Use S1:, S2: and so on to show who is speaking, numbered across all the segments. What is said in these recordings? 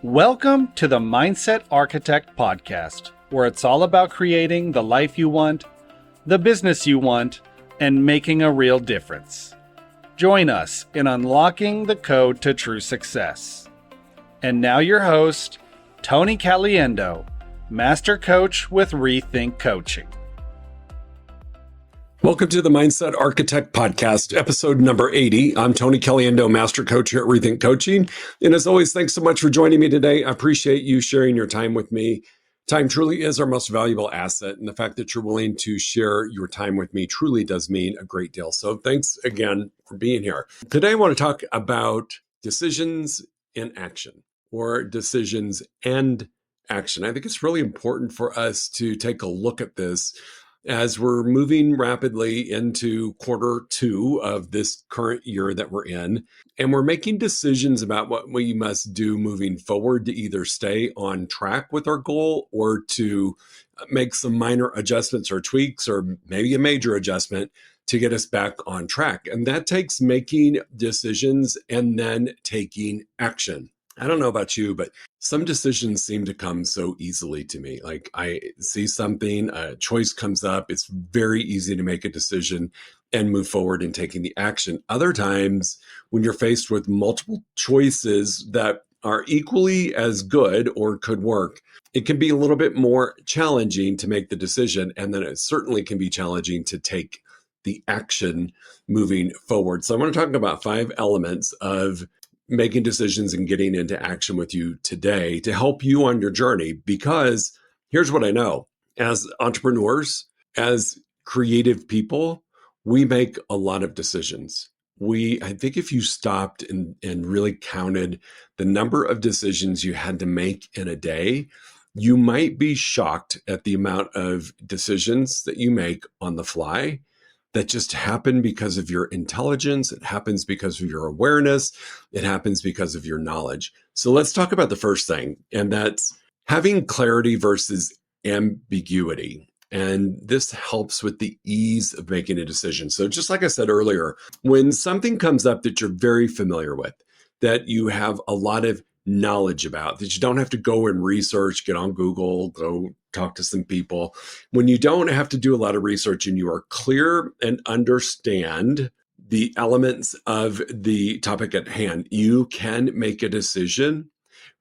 S1: Welcome to the Mindset Architect Podcast, where it's all about creating the life you want, the business you want, and making a real difference. Join us in unlocking the code to true success. And now your host, Tony Caliendo, Master Coach with Rethink Coaching.
S2: Welcome to the Mindset Architect Podcast, episode number 80. I'm Tony Caliendo, Master Coach here at Rethink Coaching. And as always, thanks so much for joining me today. I appreciate you sharing your time with me. Time truly is our most valuable asset. And the fact that you're willing to share your time with me truly does mean a great deal. So thanks again for being here. Today, I want to talk about decisions in action, or decisions and action. I think it's really important for us to take a look at this as we're moving rapidly into quarter two of this current year that we're in, and we're making decisions about what we must do moving forward to either stay on track with our goal or to make some minor adjustments or tweaks or maybe a major adjustment to get us back on track. And that takes making decisions and then taking action. I don't know about you, but some decisions seem to come so easily to me. Like I see something, a choice comes up, it's very easy to make a decision and move forward in taking the action. Other times, when you're faced with multiple choices that are equally as good or could work, it can be a little bit more challenging to make the decision. And then it certainly can be challenging to take the action moving forward. So I want to talk about 5 elements of making decisions and getting into action with you today to help you on your journey. Because here's what I know. As entrepreneurs, as creative people, we make a lot of decisions. I think if you stopped and really counted the number of decisions you had to make in a day, you might be shocked at the amount of decisions that you make on the fly that just happen because of your intelligence. It happens because of your awareness. It happens because of your knowledge. So let's talk about the first thing, and that's having clarity versus ambiguity. And this helps with the ease of making a decision. So just like I said earlier, when something comes up that you're very familiar with, that you have a lot of knowledge about, that you don't have to go and research, get on Google, go talk to some people. When you don't have to do a lot of research and you are clear and understand the elements of the topic at hand, you can make a decision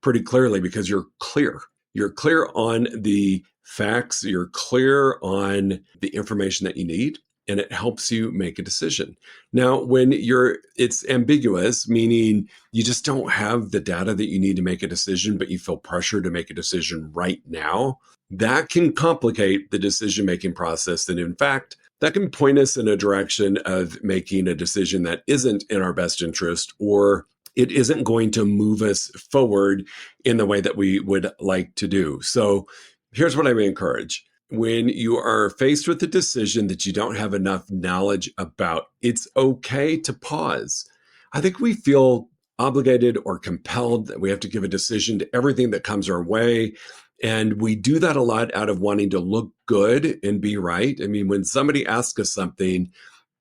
S2: pretty clearly because you're clear. You're clear on the facts, you're clear on the information that you need, and it helps you make a decision. Now, when it's ambiguous, meaning you just don't have the data that you need to make a decision, but you feel pressure to make a decision right now, that can complicate the decision-making process. And in fact, that can point us in a direction of making a decision that isn't in our best interest, or it isn't going to move us forward in the way that we would like to do. So here's what I would encourage. When you are faced with a decision that you don't have enough knowledge about, it's okay to pause. I think we feel obligated or compelled that we have to give a decision to everything that comes our way. And we do that a lot out of wanting to look good and be right. I mean, when somebody asks us something,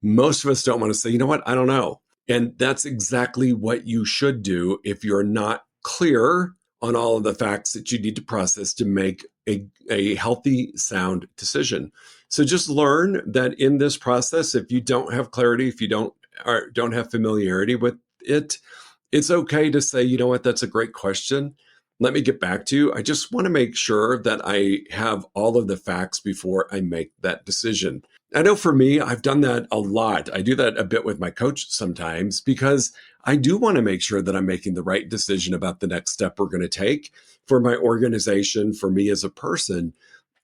S2: most of us don't want to say, you know what, I don't know. And that's exactly what you should do if you're not clear on all of the facts that you need to process to make a healthy, sound decision. So just learn that in this process, if you don't have clarity, if you don't have familiarity with it, it's okay to say, you know what, that's a great question. Let me get back to you. I just want to make sure that I have all of the facts before I make that decision. I know for me, I've done that a lot. I do that a bit with my coach sometimes because I do want to make sure that I'm making the right decision about the next step we're going to take for my organization, for me as a person.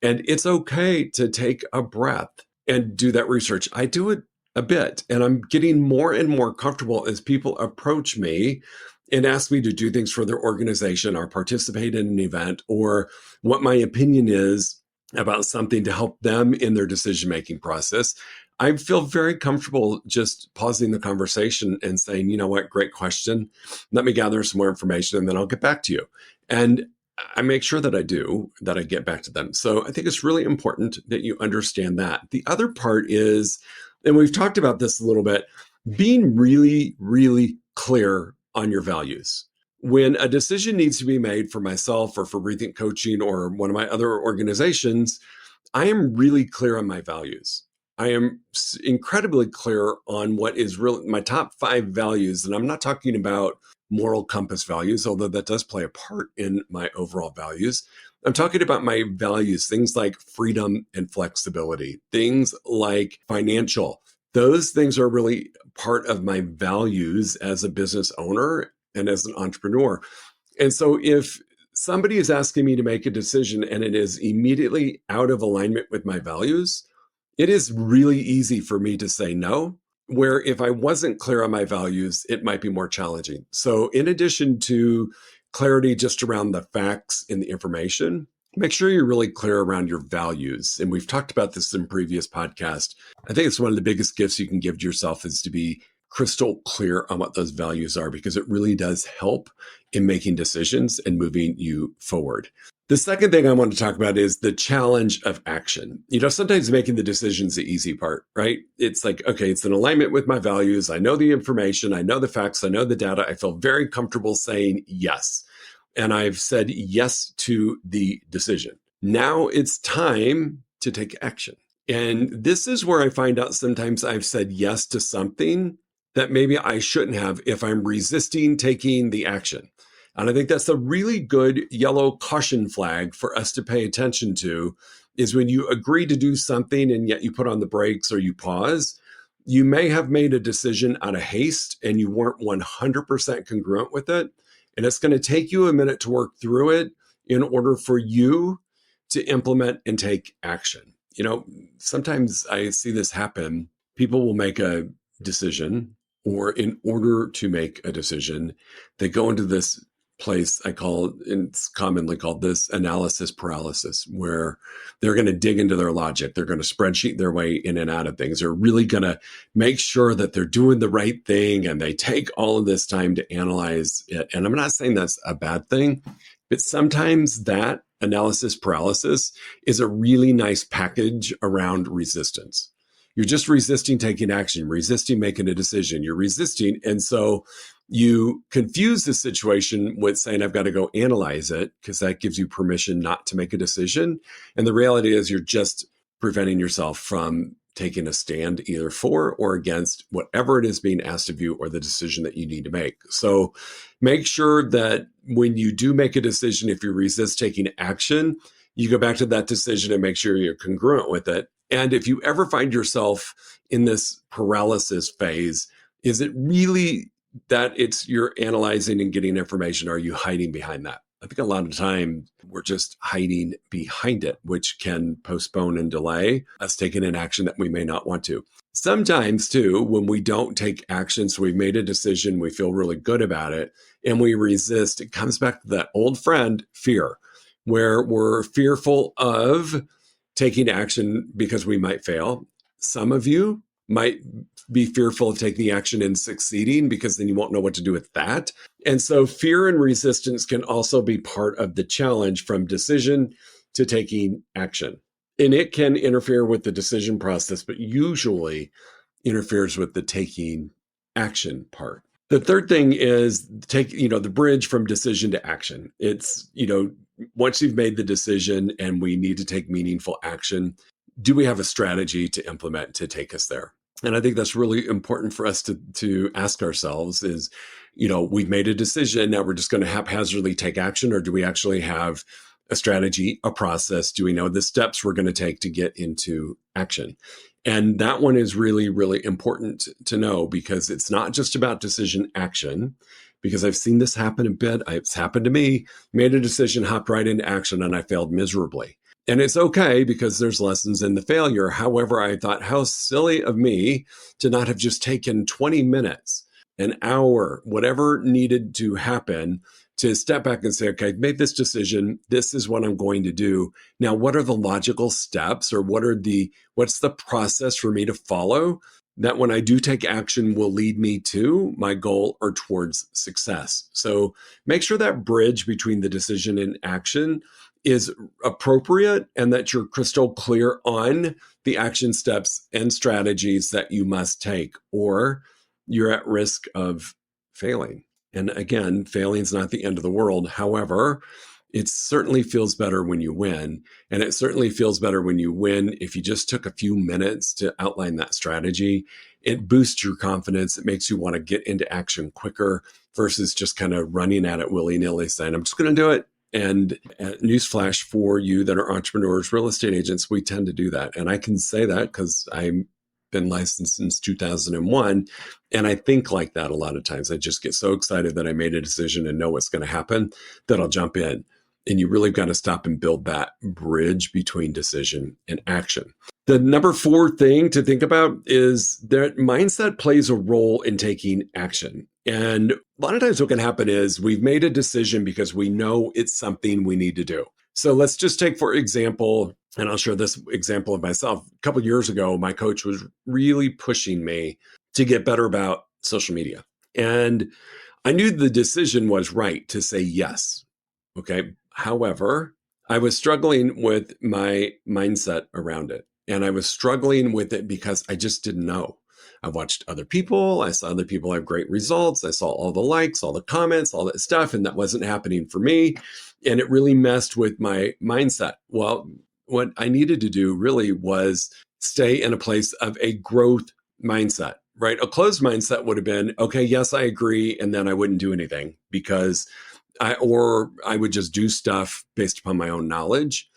S2: And it's okay to take a breath and do that research. I do it a bit, and I'm getting more and more comfortable as people approach me and ask me to do things for their organization or participate in an event or what my opinion is about something to help them in their decision-making process. I feel very comfortable just pausing the conversation and saying, you know what, great question. Let me gather some more information and then I'll get back to you. And I make sure that I get back to them. So I think it's really important that you understand that. The other part is, and we've talked about this a little bit, being really, really clear on your values. When a decision needs to be made for myself or for Rethink Coaching or one of my other organizations, I am really clear on my values. I am incredibly clear on what is really my top 5 values. And I'm not talking about moral compass values, although that does play a part in my overall values. I'm talking about my values, things like freedom and flexibility, things like financial. Those things are really part of my values as a business owner and as an entrepreneur. And so if somebody is asking me to make a decision and it is immediately out of alignment with my values, it is really easy for me to say no. Where if I wasn't clear on my values, it might be more challenging. So, in addition to clarity just around the facts and the information, make sure you're really clear around your values. And we've talked about this in previous podcasts. I think it's one of the biggest gifts you can give to yourself is to be crystal clear on what those values are, because it really does help in making decisions and moving you forward. The second thing I want to talk about is the challenge of action. Sometimes making the decision is the easy part, right? It's like, okay, it's in alignment with my values. I know the information. I know the facts. I know the data. I feel very comfortable saying yes. And I've said yes to the decision. Now it's time to take action. And this is where I find out sometimes I've said yes to something that maybe I shouldn't have if I'm resisting taking the action. And I think that's a really good yellow caution flag for us to pay attention to, is when you agree to do something and yet you put on the brakes or you pause. You may have made a decision out of haste and you weren't 100% congruent with it. And it's going to take you a minute to work through it in order for you to implement and take action. Sometimes I see this happen. People will make a decision, or in order to make a decision, they go into this place it's commonly called this analysis paralysis, where they're going to dig into their logic. They're going to spreadsheet their way in and out of things. They're really going to make sure that they're doing the right thing. And they take all of this time to analyze it. And I'm not saying that's a bad thing, but sometimes that analysis paralysis is a really nice package around resistance. You're just resisting taking action, resisting making a decision. You're resisting. And so you confuse the situation with saying, I've got to go analyze it, because that gives you permission not to make a decision. And the reality is you're just preventing yourself from taking a stand either for or against whatever it is being asked of you or the decision that you need to make. So make sure that when you do make a decision, if you resist taking action, you go back to that decision and make sure you're congruent with it. And if you ever find yourself in this paralysis phase, is it really that you're analyzing and getting information? Or are you hiding behind that? I think a lot of the time we're just hiding behind it, which can postpone and delay us taking an action that we may not want to. Sometimes too, when we don't take action, so we've made a decision, we feel really good about it, and we resist, it comes back to that old friend, fear, where we're fearful of taking action because we might fail. Some of you might be fearful of taking action and succeeding, because then you won't know what to do with that. And so fear and resistance can also be part of the challenge from decision to taking action. And it can interfere with the decision process, but usually interferes with the taking action part. The third thing is the bridge from decision to action. It's, once you've made the decision and we need to take meaningful action, do we have a strategy to implement to take us there? And I think that's really important for us to ask ourselves is, we've made a decision. Now we're just going to haphazardly take action, or do we actually have a strategy, a process? Do we know the steps we're going to take to get into action? And that one is really, really important to know, because it's not just about decision action, because I've seen this happen a bit. It's happened to me, made a decision, hopped right into action, and I failed miserably. And it's okay, because there's lessons in the failure. However, I thought, how silly of me to not have just taken 20 minutes, an hour, whatever needed to happen, to step back and say, okay, I've made this decision. This is what I'm going to do. Now, what are the logical steps, or what's the process for me to follow that when I do take action will lead me to my goal or towards success? So make sure that bridge between the decision and action is appropriate, and that you're crystal clear on the action steps and strategies that you must take, or you're at risk of failing. And again, failing is not the end of the world. However, it certainly feels better when you win. And it certainly feels better when you win if you just took a few minutes to outline that strategy. It boosts your confidence. It makes you want to get into action quicker versus just kind of running at it willy-nilly saying, I'm just going to do it. And newsflash for you that are entrepreneurs, real estate agents, we tend to do that. And I can say that because I've been licensed since 2001. And I think like that a lot of times. I just get so excited that I made a decision and know what's going to happen that I'll jump in. And you really got to stop and build that bridge between decision and action. The number 4 thing to think about is that mindset plays a role in taking action. And a lot of times what can happen is we've made a decision because we know it's something we need to do. So let's just take, for example, and I'll share this example of myself. A couple of years ago, my coach was really pushing me to get better about social media. And I knew the decision was right to say yes. Okay. However, I was struggling with my mindset around it. And I was struggling with it because I just didn't know. I watched other people. I saw other people have great results. I saw all the likes, all the comments, all that stuff. And that wasn't happening for me. And it really messed with my mindset. Well, what I needed to do really was stay in a place of a growth mindset, right? A closed mindset would have been, okay, yes, I agree. And then I wouldn't do anything because I would just do stuff based upon my own knowledge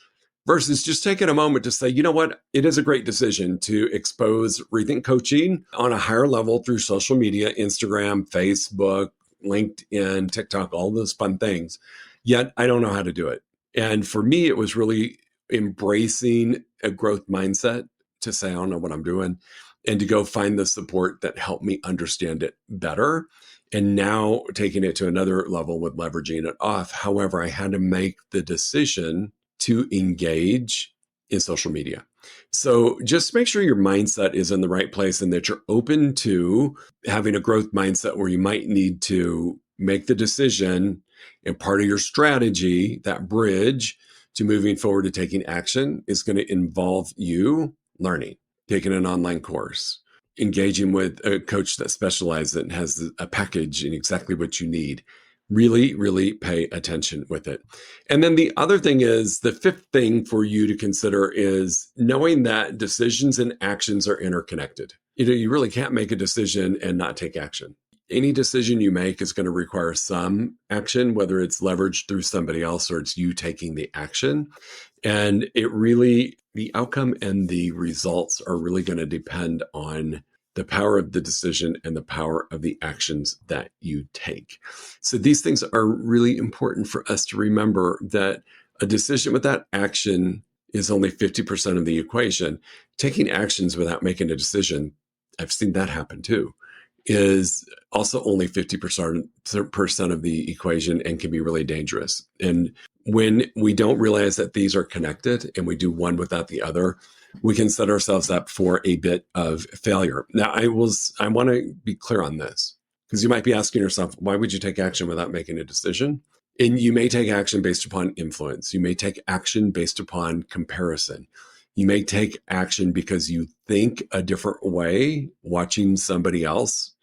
S2: versus just taking a moment to say, you know what, it is a great decision to expose Rethink Coaching on a higher level through social media, Instagram, Facebook, LinkedIn, TikTok, all those fun things. Yet I don't know how to do it. And for me, it was really embracing a growth mindset to say, I don't know what I'm doing, and to go find the support that helped me understand it better. And now taking it to another level with leveraging it off. However, I had to make the decision to engage in social media. So just make sure your mindset is in the right place and that you're open to having a growth mindset where you might need to make the decision, and part of your strategy, that bridge to moving forward to taking action, is going to involve you learning, taking an online course, engaging with a coach that specializes and has a package and exactly what you need. Really, really pay attention with it. And then the other thing is, the 5th thing for you to consider is knowing that decisions and actions are interconnected. You really can't make a decision and not take action. Any decision you make is going to require some action, whether it's leveraged through somebody else or it's you taking the action. And the outcome and the results are really going to depend on the power of the decision and the power of the actions that you take. So these things are really important for us to remember, that a decision without action is only 50% of the equation. Taking actions without making a decision, I've seen that happen too, is also only 50% of the equation and can be really dangerous. And when we don't realize that these are connected and we do one without the other, we can set ourselves up for a bit of failure. Now, I want to be clear on this, because you might be asking yourself, why would you take action without making a decision? And you may take action based upon influence. You may take action based upon comparison. You may take action because you think a different way, watching somebody else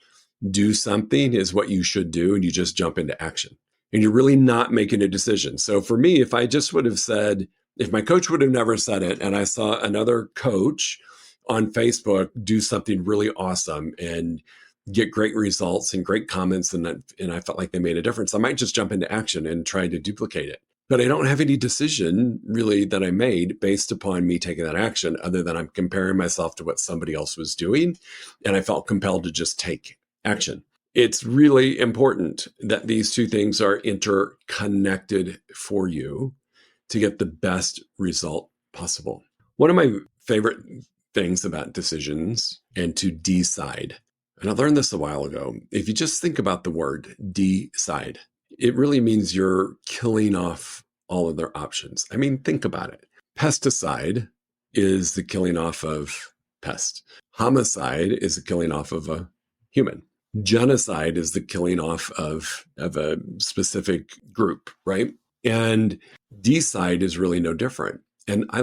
S2: do something is what you should do, and you just jump into action. And you're really not making a decision. So for me, if I just would have said, if my coach would have never said it, and I saw another coach on Facebook do something really awesome and get great results and great comments, and I felt like they made a difference, I might just jump into action and try to duplicate it. But I don't have any decision really that I made based upon me taking that action, other than I'm comparing myself to what somebody else was doing, and I felt compelled to just take action. It's really important that these two things are interconnected for you to get the best result possible. One of my favorite things about decisions and to decide, and I learned this a while ago, if you just think about the word decide, it really means you're killing off all of their options. I mean, think about it. Pesticide is the killing off of pest. Homicide is the killing off of a human. Genocide is the killing off of a specific group, right? And decide is really no different. And I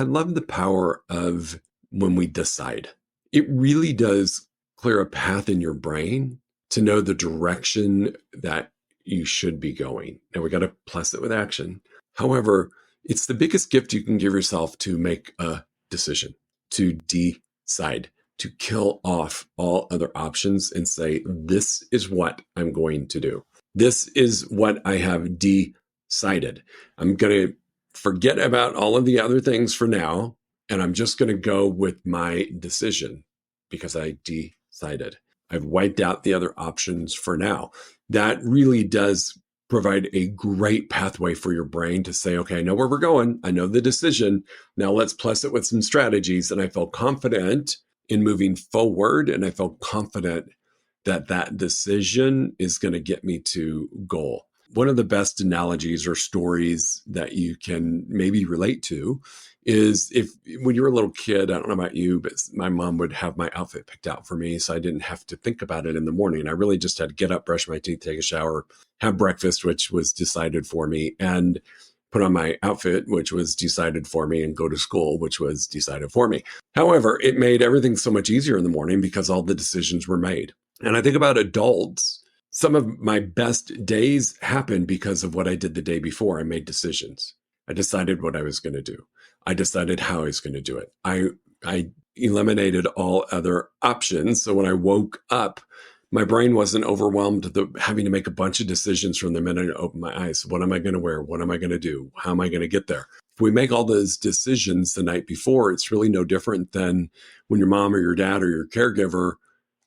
S2: love the power of when we decide. It really does clear a path in your brain to know the direction that you should be going. Now we got to plus it with action. However, it's the biggest gift you can give yourself to make a decision, to decide, to kill off all other options and say, this is what I'm going to do. This is what I have decided. I'm going to forget about all of the other things for now, and I'm just going to go with my decision because I decided. I've wiped out the other options for now. That really does provide a great pathway for your brain to say, okay, I know where we're going. I know the decision. Now let's plus it with some strategies. And I felt confident in moving forward. And I felt confident that that decision is going to get me to goal. One of the best analogies or stories that you can maybe relate to is if when you're a little kid, I don't know about you, but my mom would have my outfit picked out for me. So I didn't have to think about it in the morning. I really just had to get up, brush my teeth, take a shower, have breakfast, which was decided for me, and put on my outfit, which was decided for me, and go to school, which was decided for me. However, it made everything so much easier in the morning because all the decisions were made. And I think about adults. Some of my best days happened because of what I did the day before. I made decisions. I decided what I was going to do. I decided how I was going to do it. I eliminated all other options. So when I woke up, my brain wasn't overwhelmed having to make a bunch of decisions from the minute I opened my eyes. What am I going to wear? What am I going to do? How am I going to get there? If we make all those decisions the night before, it's really no different than when your mom or your dad or your caregiver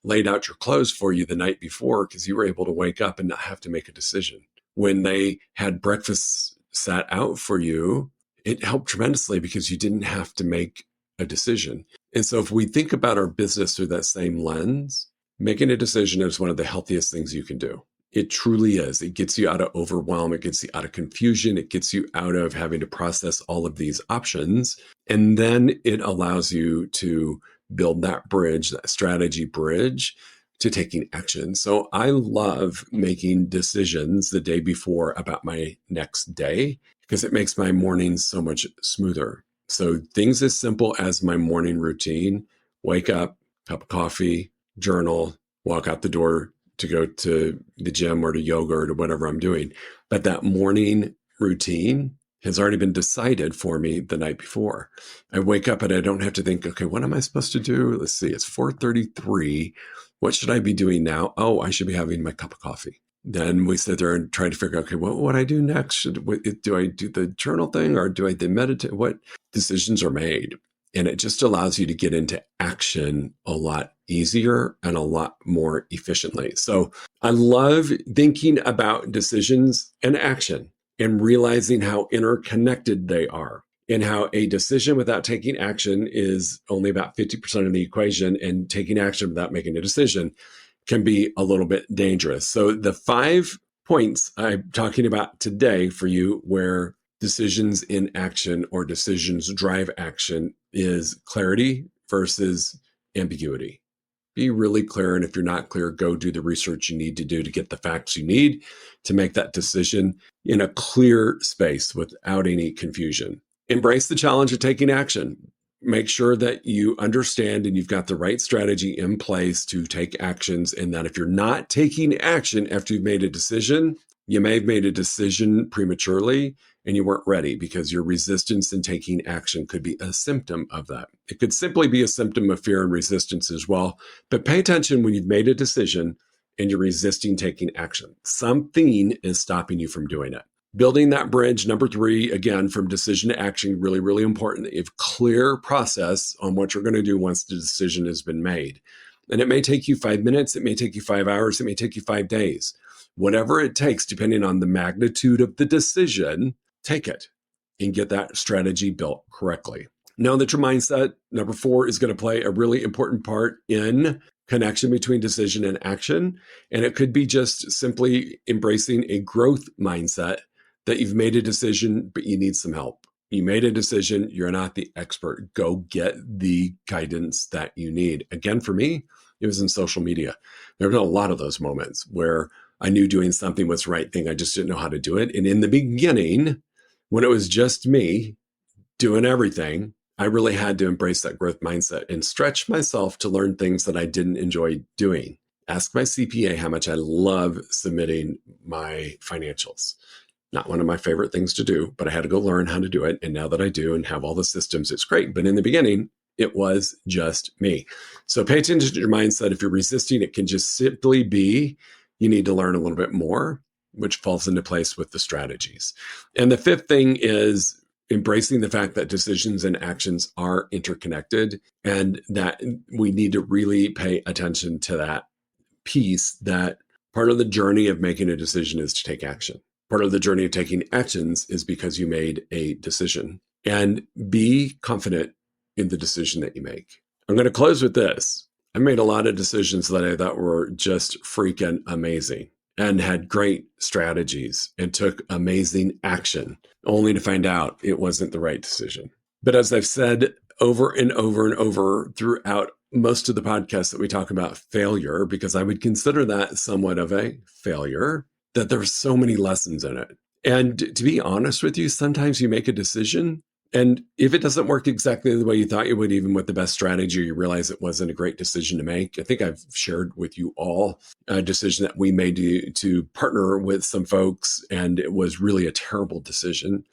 S2: laid out your clothes for you the night before because you were able to wake up and not have to make a decision. When they had breakfast sat out for you, it helped tremendously because you didn't have to make a decision. And so if we think about our business through that same lens, making a decision is one of the healthiest things you can do. It truly is. It gets you out of overwhelm. It gets you out of confusion. It gets you out of having to process all of these options. And then it allows you to build that bridge, that strategy bridge to taking action. So I love making decisions the day before about my next day because it makes my mornings so much smoother. So things as simple as my morning routine, wake up, cup of coffee, journal, walk out the door to go to the gym or to yoga or to whatever I'm doing. But that morning routine has already been decided for me the night before. I wake up and I don't have to think, okay, what am I supposed to do? Let's see, it's 4:33. What should I be doing now? Oh, I should be having my cup of coffee. Then we sit there and try to figure out, okay, what would I do next? Do I do the journal thing or do I meditate? What decisions are made? And it just allows you to get into action a lot easier and a lot more efficiently. So I love thinking about decisions and action and realizing how interconnected they are and how a decision without taking action is only about 50% of the equation, and taking action without making a decision can be a little bit dangerous. So the 5 points I'm talking about today for you where decisions in action or decisions drive action is clarity versus ambiguity. Be really clear. And if you're not clear, go do the research you need to do to get the facts you need to make that decision in a clear space without any confusion. Embrace the challenge of taking action. Make sure that you understand and you've got the right strategy in place to take actions. And that if you're not taking action after you've made a decision, you may have made a decision prematurely and you weren't ready because your resistance in taking action could be a symptom of that. It could simply be a symptom of fear and resistance as well. But pay attention when you've made a decision and you're resisting taking action. Something is stopping you from doing it. Building that bridge, number 3, again, from decision to action, really, really important. You have clear process on what you're going to do once the decision has been made. And it may take you 5 minutes, it may take you 5 hours, it may take you 5 days. Whatever it takes, depending on the magnitude of the decision, take it and get that strategy built correctly. Know that your mindset, number 4, is going to play a really important part in connection between decision and action. And it could be just simply embracing a growth mindset that you've made a decision, but you need some help. You made a decision, you're not the expert. Go get the guidance that you need. Again, for me, it was in social media. There were a lot of those moments where I knew doing something was the right thing. I just didn't know how to do it. And in the beginning, when it was just me doing everything, I really had to embrace that growth mindset and stretch myself to learn things that I didn't enjoy doing. Ask my CPA how much I love submitting my financials. Not one of my favorite things to do, but I had to go learn how to do it. And now that I do and have all the systems, it's great. But in the beginning, it was just me. So pay attention to your mindset. If you're resisting, it can just simply be you need to learn a little bit more, which falls into place with the strategies. And the fifth thing is embracing the fact that decisions and actions are interconnected, and that we need to really pay attention to that piece, that part of the journey of making a decision is to take action. Part of the journey of taking actions is because you made a decision. And be confident in the decision that you make. I'm going to close with this. I made a lot of decisions that I thought were just freaking amazing and had great strategies and took amazing action, only to find out it wasn't the right decision. But as I've said over and over and over throughout most of the podcasts that we talk about failure, because I would consider that somewhat of a failure, that there's so many lessons in it. And to be honest with you, sometimes you make a decision, and if it doesn't work exactly the way you thought you would, even with the best strategy, you realize it wasn't a great decision to make. I think I've shared with you all a decision that we made to partner with some folks, and it was really a terrible decision.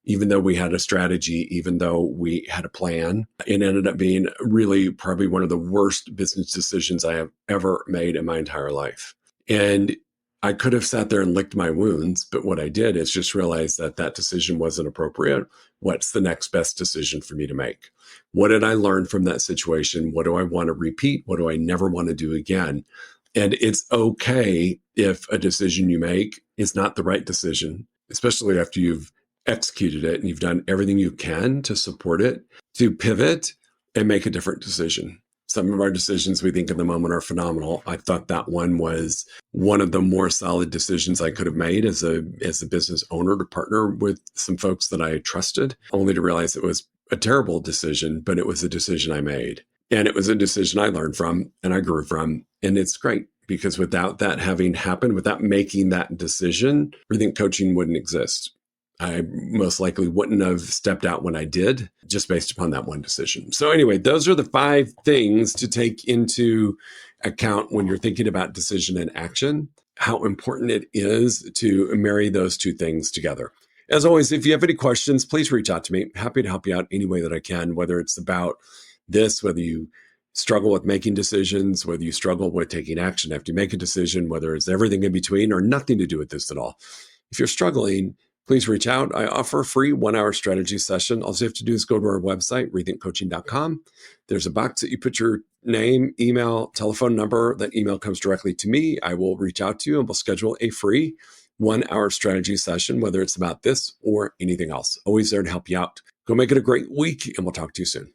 S2: Even though we had a strategy, even though we had a plan, it ended up being really probably one of the worst business decisions I have ever made in my entire life. And I could have sat there and licked my wounds, but what I did is just realize that that decision wasn't appropriate. What's the next best decision for me to make? What did I learn from that situation? What do I want to repeat? What do I never want to do again? And it's okay if a decision you make is not the right decision, especially after you've executed it and you've done everything you can to support it, to pivot and make a different decision. Some of our decisions we think in the moment are phenomenal. I thought that one was one of the more solid decisions I could have made as a business owner, to partner with some folks that I trusted, only to realize it was a terrible decision, but it was a decision I made. And it was a decision I learned from and I grew from. And it's great, because without that having happened, without making that decision, Rethink Coaching wouldn't exist. I most likely wouldn't have stepped out when I did, just based upon that one decision. So anyway, those are the 5 things to take into account when you're thinking about decision and action, how important it is to marry those 2 things together. As always, if you have any questions, please reach out to me. Happy to help you out any way that I can, whether it's about this, whether you struggle with making decisions, whether you struggle with taking action after you make a decision, whether it's everything in between or nothing to do with this at all. If you're struggling, please reach out. I offer a free 1-hour strategy session. All you have to do is go to our website, rethinkcoaching.com. There's a box that you put your name, email, telephone number. That email comes directly to me. I will reach out to you and we'll schedule a free 1-hour strategy session, whether it's about this or anything else. Always there to help you out. Go make it a great week, and we'll talk to you soon.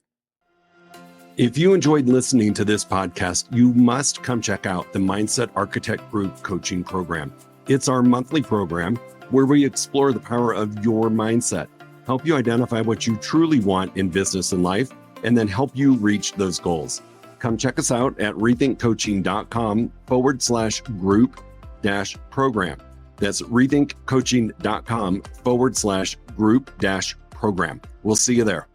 S2: If you enjoyed listening to this podcast, you must come check out the Mindset Architect Group Coaching Program. It's our monthly program where we explore the power of your mindset, help you identify what you truly want in business and life, and then help you reach those goals. Come check us out at rethinkcoaching.com/group-program. That's rethinkcoaching.com/group-program. We'll see you there.